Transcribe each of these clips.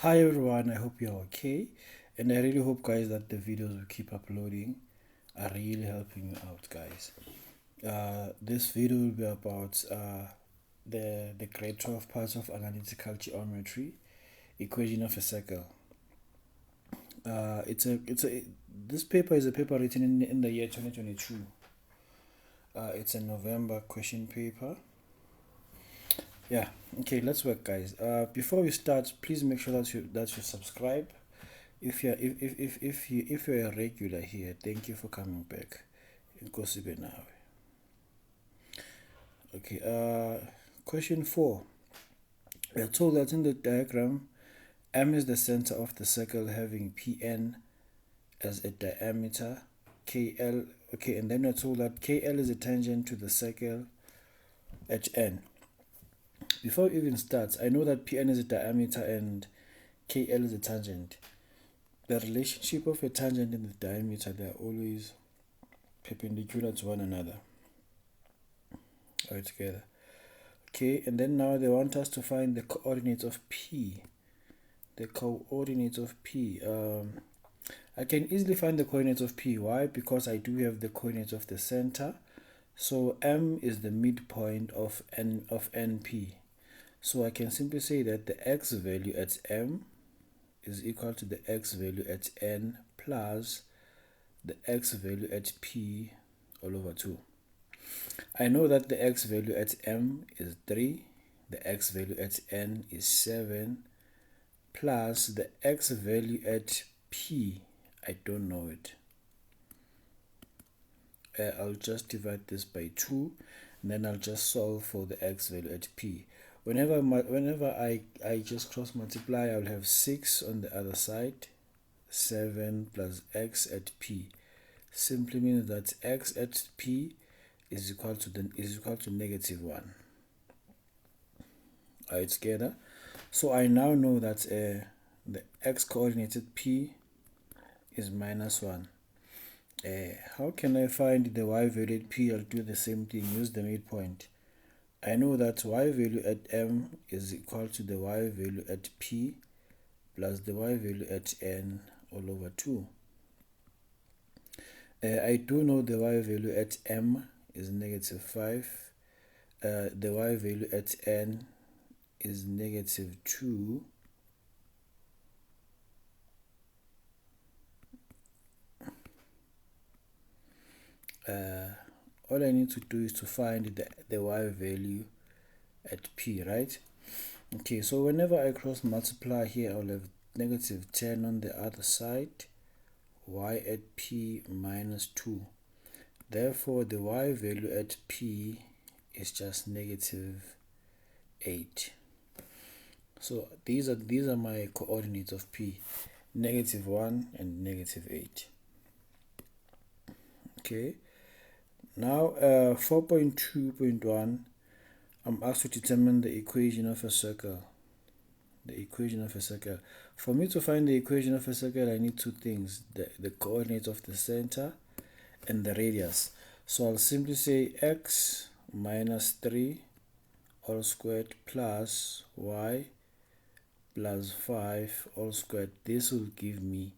Hi everyone, I hope you're okay, and I really hope guys that the videos will keep uploading are really helping you out guys. This video will be about the grade 12 parts of analytical geometry, equation of a circle. This paper is a paper written in the year 2022. It's a November question paper. Yeah, okay, let's work guys. Before we start, please make sure that you subscribe. If you're a regular here, thank you for coming back. Inkosi nawe. Okay, question 4. We are told that in the diagram, M is the center of the circle having Pn as a diameter, KL, okay, and then we're told that KL is a tangent to the circle HN. Before we even start, I know that Pn is a diameter and KL is a tangent. The relationship of a tangent and the diameter, they are always perpendicular to one another. All together. Okay, and then now they want us to find the coordinates of P. The coordinates of P. I can easily find the coordinates of P. Why? Because I do have the coordinates of the center. So M is the midpoint of NP. So I can simply say that the x value at M is equal to the x value at N plus the x value at P all over 2. I know that the x value at M is 3, the x value at N is 7, plus the x value at P, I don't know it. I'll just divide this by 2, and then I'll just solve for the x value at P. Whenever I just cross multiply, I'll have 6 on the other side, 7 plus x at P. Simply means that x at P is equal to -1. Are you together? So I now know that the x coordinate at P is -1. How can I find the y value at P? I'll do the same thing, use the midpoint. I know that y value at M is equal to the y value at P plus the y value at N all over 2. I do know the y value at M is -5. The y value at N is -2. All I need to do is to find the y value at P, right? Okay, so whenever I cross multiply here, I'll have -10 on the other side, y at P -2. Therefore, the y value at P is just -8. So these are my coordinates of P, -1 and -8. Okay. Now 4.2.1, I'm asked to determine the equation of a circle. The equation of a circle. For me to find the equation of a circle, I need two things: the coordinates of the center and the radius. So I'll simply say x minus 3 all squared plus y plus 5 all squared. This will give me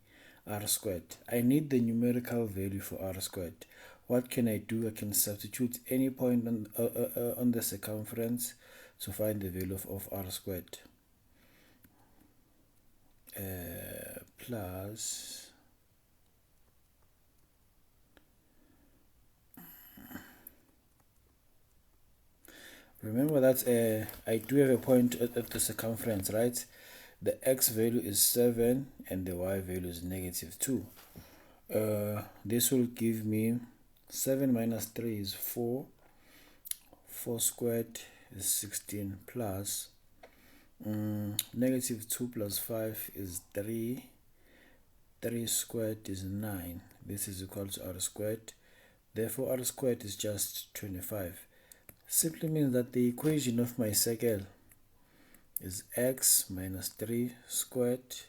r squared. I need the numerical value for r squared. What can I do? I can substitute any point on the circumference to find the value of r squared. Plus remember that I do have a point at the circumference, right? The x value is 7 and the y value is -2. This will give me 7 minus 3 is 4. 4 squared is 16 plus -2 plus 5 is 3. 3 squared is 9. This is equal to r squared. Therefore, r squared is just 25. Simply means that the equation of my circle is x minus 3 squared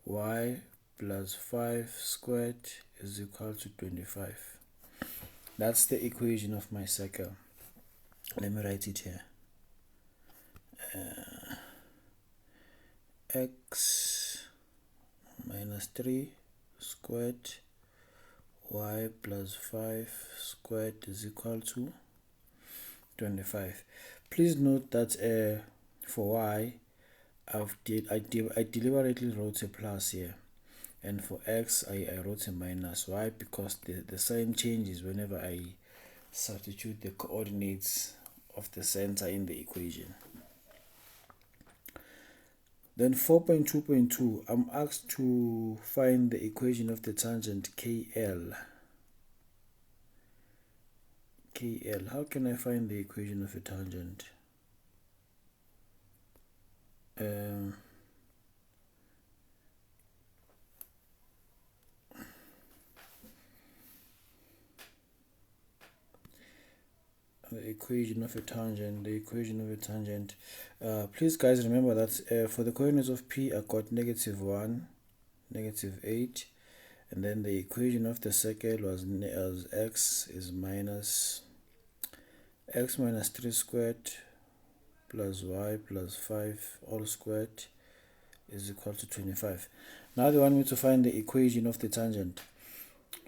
y plus 5 squared is equal to 25. That's the equation of my circle. Let me write it here. x minus 3 squared y plus 5 squared is equal to 25. Please note that for y, I deliberately wrote a plus here, and for x I wrote a minus. Why? Because the sign changes whenever I substitute the coordinates of the center in the equation. Then 4.2.2, I'm asked to find the equation of the tangent KL. KL, how can I find the equation of a tangent? The equation of a tangent, please guys remember that for the coordinates of P I got -1, -8, and then the equation of the circle was x is minus x minus 3 squared plus y plus 5 all squared is equal to 25. Now they want me to find the equation of the tangent.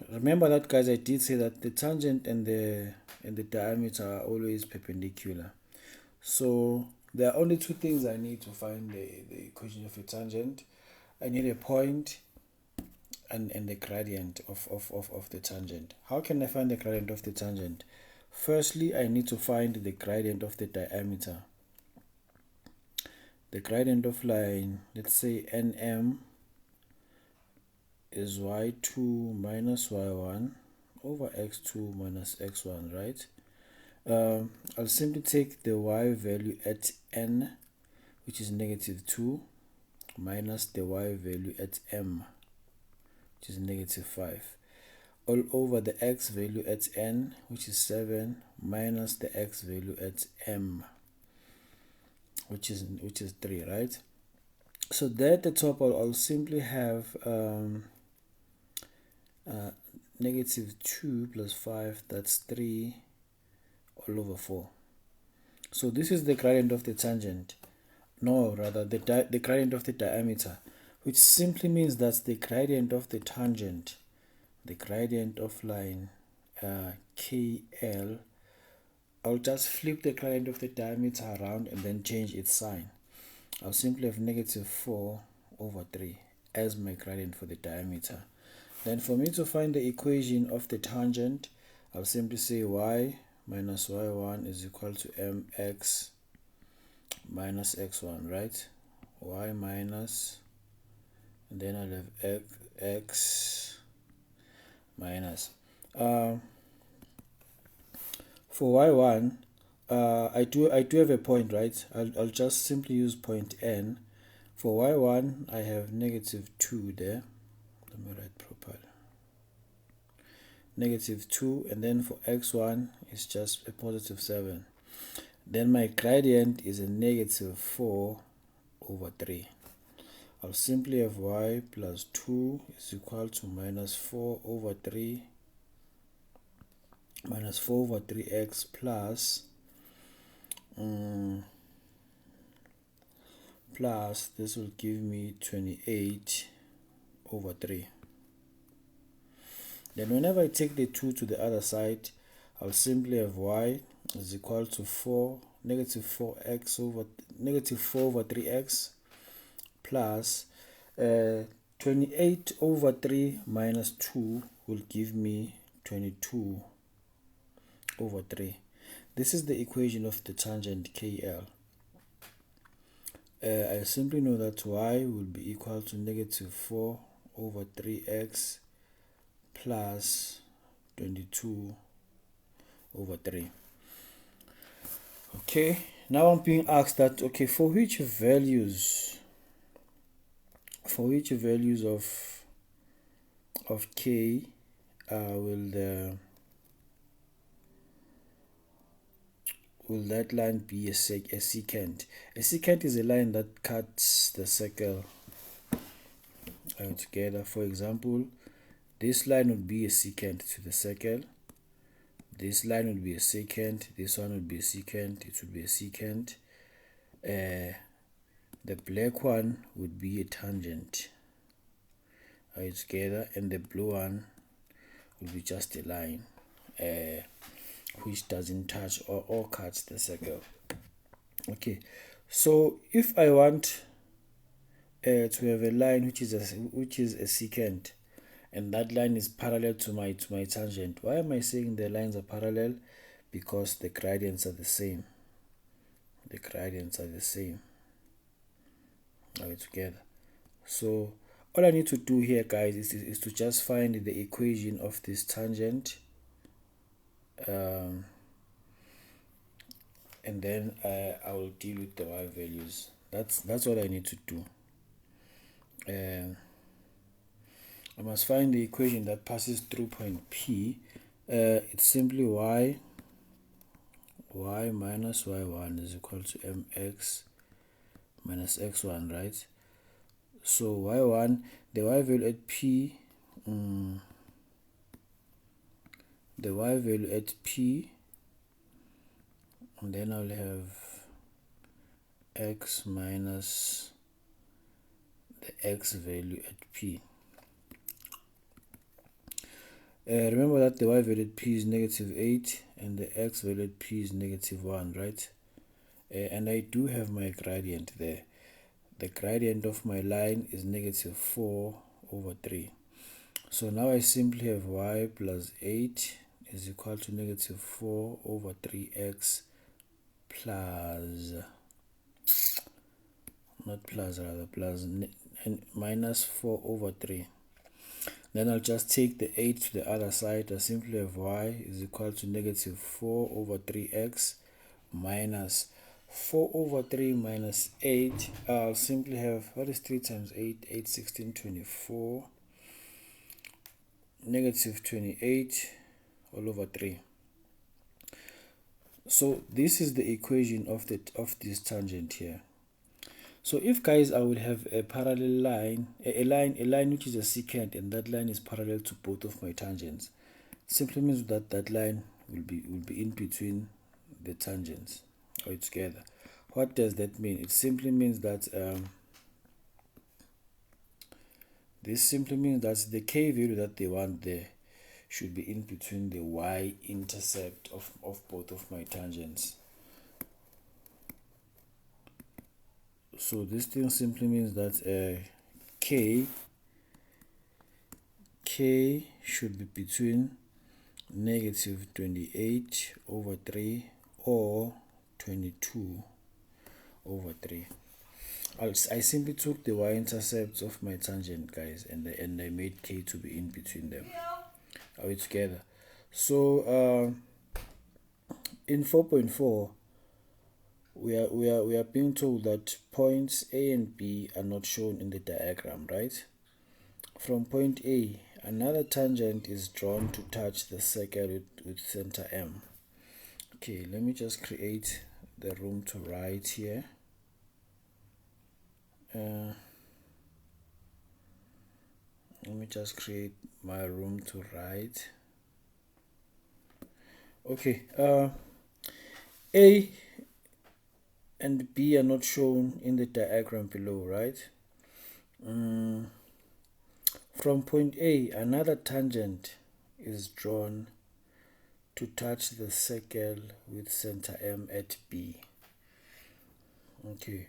Remember that, guys, I did say that the tangent and the diameter are always perpendicular. So there are only two things I need to find the equation of a tangent. I need a point and the gradient of the tangent. How can I find the gradient of the tangent? Firstly, I need to find the gradient of the diameter. The gradient of line, let's say NM, is y2 minus y1 over x2 minus x1, right? I'll simply take the y value at n, which is -2, minus the y value at m, which is -5, all over the x value at n, which is 7, minus the x value at m, which is 3, right? So there at the top I'll simply have -2 plus 5, that's 3 all over 4. So this is the gradient of the tangent, no, rather the gradient of the diameter, which simply means that's the gradient of the tangent, the gradient of line KL. I'll just flip the gradient of the diameter around and then change its sign. I'll simply have -4 over 3 as my gradient for the diameter. Then for me to find the equation of the tangent, I'll simply say y minus y1 is equal to mx minus x1, right? Y minus, and then I'll have x minus. For y1, I do have a point, right? I'll just simply use point n. For y1, I have -2 there. Let me write properly. -2, and then for x1 it's just a +7. Then my gradient is a -4 over 3. I'll simply have y plus 2 is equal to -4 over 3 minus 4 over 3x plus plus this will give me 28 over 3. Then whenever I take the 2 to the other side, I'll simply have y is equal to -4 over 3x plus 28 over 3 minus 2 will give me 22 over 3. This is the equation of the tangent KL. I simply know that y will be equal to -4 over 3x plus 22 over 3. Okay, now I'm being asked that, okay, for which values of k will that line be a secant? A secant is a line that cuts the circle together. For example, this line would be a secant to the circle. This line would be a secant. This one would be a secant. It would be a secant. The black one would be a tangent. Are you together? And the blue one will be just a line which doesn't touch or cuts the circle. Okay, so if I want to have a line which is a secant, and that line is parallel to my tangent. Why am I saying the lines are parallel? Because the gradients are the same. The gradients are the same. Are we together? So all I need to do here, guys, is to just find the equation of this tangent, and then I will deal with the y values. That's what I need to do. I must find the equation that passes through point P. It's simply y minus y1 is equal to mx minus x1, right? So y1, the y value at P, the y value at P, and then I'll have x minus the x value at P. Remember that the y value at P is negative 8 and the x value at P is negative 1, right? And I do have my gradient there. The gradient of my line is negative 4 over 3. So now I simply have y plus 8 is equal to negative 4 over 3x plus, not plus rather, plus and minus 4 over 3. Then I'll just take the 8 to the other side. I simply have y is equal to negative 4 over 3x minus 4 over 3 minus 8. I'll simply have, what is 3 times 8? 8, 16, 24. Negative 28 all over 3. So this is the equation of this tangent here. So if, guys, I would have a parallel line, a line which is a secant, and that line is parallel to both of my tangents, simply means that that line will be in between the tangents or together. What does that mean? It simply means that this simply means that the k value that they want there should be in between the y-intercept of both of my tangents. So this thing simply means that k should be between negative 28 over 3 or 22 over 3. I simply took the y-intercepts of my tangent, guys, and I made k to be in between them. Are we together? So in 4.4, we are being told that points A and B are not shown in the diagram, right? From point A, another tangent is drawn to touch the circle with center M. Okay, let me just create the room to write here. Let me just create my room to write. Okay, A and B are not shown in the diagram below, right? From point A, another tangent is drawn to touch the circle with center M at B. Okay,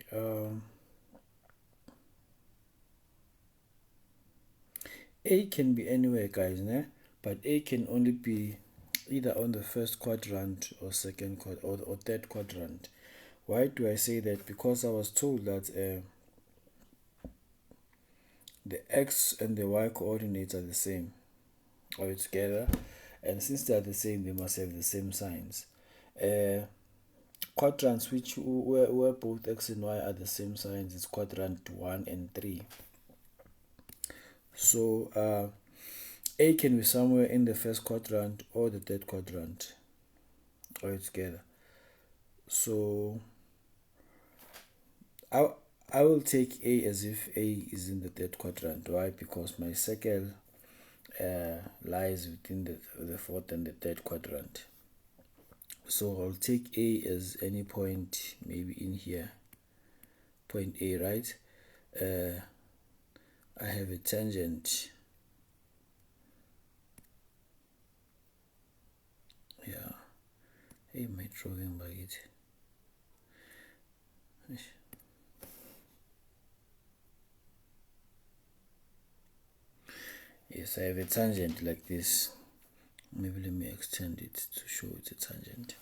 A can be anywhere, guys, né? But A can only be either on the first quadrant or second quadrant or third quadrant. Why do I say that? Because I was told that the x and the y coordinates are the same, or together, and since they are the same, they must have the same signs. Quadrants where both x and y are the same signs is quadrant 1 and 3. So A can be somewhere in the first quadrant or the third quadrant, or together. So I will take A as if A is in the third quadrant. Why? Because my circle lies within the fourth and the third quadrant. So I'll take A as any point, maybe in here, point A, right? I have a tangent. Yeah. Hey, my drawing by it. Yes, I have a tangent like this. Maybe let me extend it to show it's a tangent.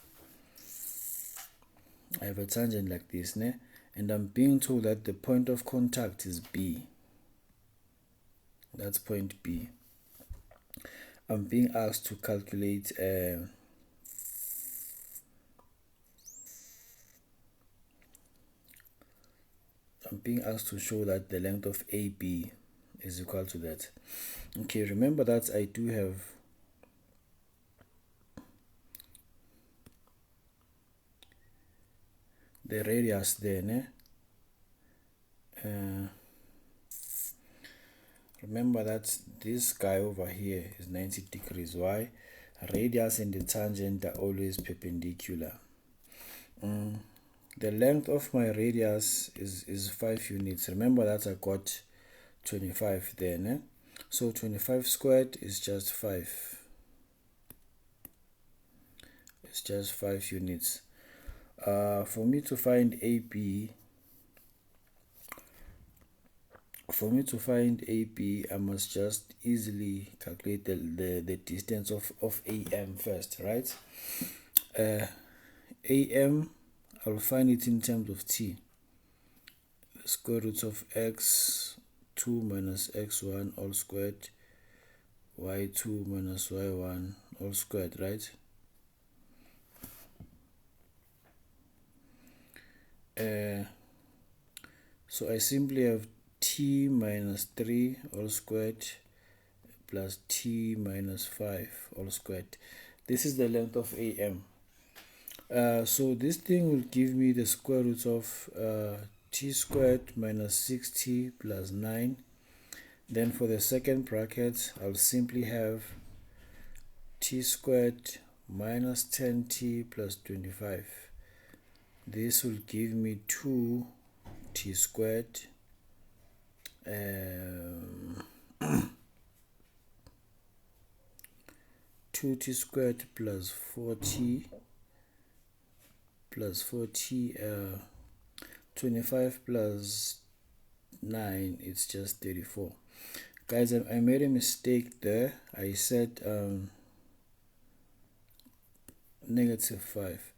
I have a tangent like this, ne? And I'm being told that the point of contact is B. That's point B. I'm being asked to calculate I'm being asked to show that the length of AB is equal to that. Okay, remember that I do have the radius there, ne? Remember that this guy over here is 90 degrees. Why? Radius and the tangent are always perpendicular. The length of my radius is 5 units. Remember that I got 25 there, ne? So 25 squared is just 5. It's just 5 units. For me to find AB, I must just easily calculate the distance of AM first, right? AM, I'll find it in terms of T. The square root of x2 minus x1 all squared, y2 minus y1 all squared, right? So I simply have t minus 3 all squared plus t minus 5 all squared. This is the length of AM. So this thing will give me the square root of t squared minus 6t plus 9. Then for the second bracket, I'll simply have t squared minus 10t plus 25. This will give me 2t squared 2t squared plus 4t 25 plus 9, it's just 34. Guys, I made a mistake there. I said negative 5.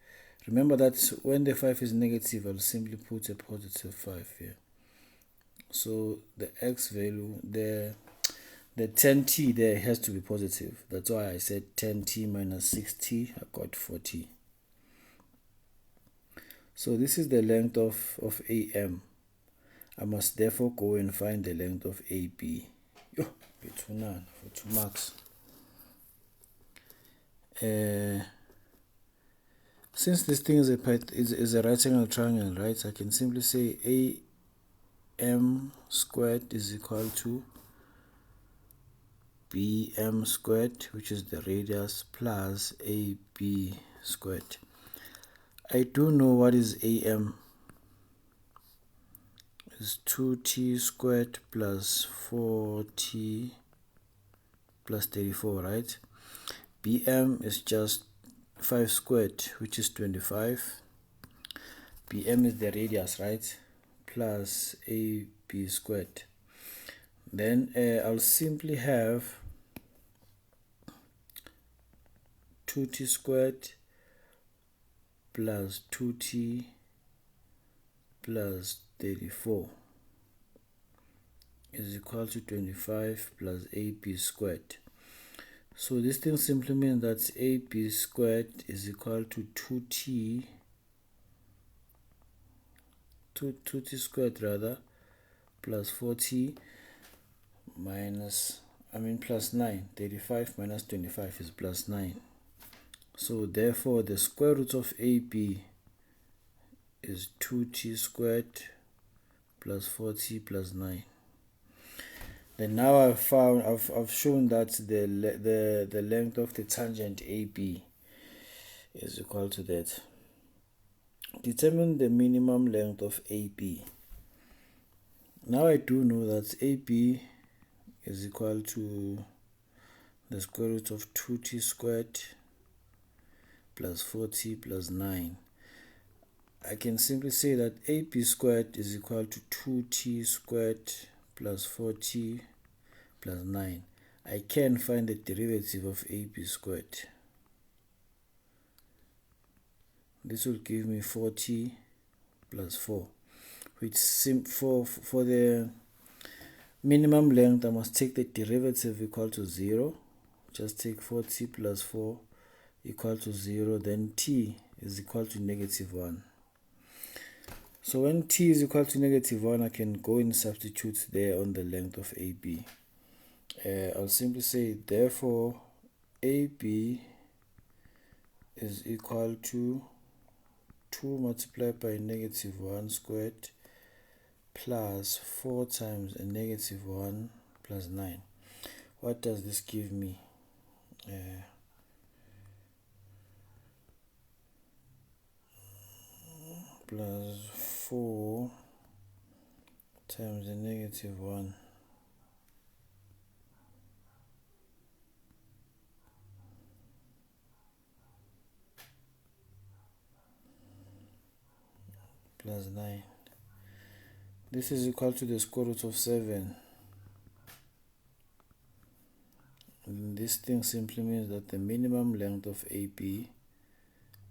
Remember that when the 5 is negative, I'll simply put a positive 5 here. So the x value, the 10t there has to be positive. That's why I said 10t minus 6t, I got 4t. So this is the length of AM. I must therefore go and find the length of AB. Yo, it's 9 for 2 marks. Since this thing is a right angle triangle, right? I can simply say AM squared is equal to BM squared, which is the radius, plus AB squared. I do know what is AM. It's 2t squared plus 4t plus 34, right? BM is just 5 squared, which is 25. BM is the radius, right? Plus AB squared. Then I'll simply have 2t squared plus 2t plus 34 is equal to 25 plus AB squared. So this thing simply means that AB squared is equal to 2t squared rather plus 4t minus plus 9. 35 minus 25 is plus 9. So therefore the square root of AB is 2t squared plus 4t plus 9. Then now I've shown that the length of the tangent AB is equal to that. Determine the minimum length of AB. Now I do know that AB is equal to the square root of 2t squared plus 4t plus 9. I can simply say that AB squared is equal to 2t squared plus 4t plus 9. I can find the derivative of AB squared. This will give me 4t plus 4, which for the minimum length I must take the derivative equal to 0. Just take 4t plus 4 equal to 0, then t is equal to negative 1. So when t is equal to negative 1, I can go and substitute there on the length of AB. I'll simply say, therefore, AB is equal to 2 multiplied by negative 1 squared plus 4 times a negative 1 plus 9. What does this give me? Plus 4 times a negative 1 plus 9. This is equal to the square root of 7. And this thing simply means that the minimum length of AB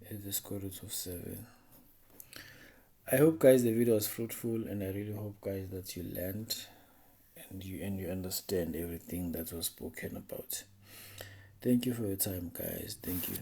is the square root of 7. I hope, guys, the video was fruitful, and I really hope, guys, that you learned and you understand everything that was spoken about. Thank you for your time, guys. Thank you.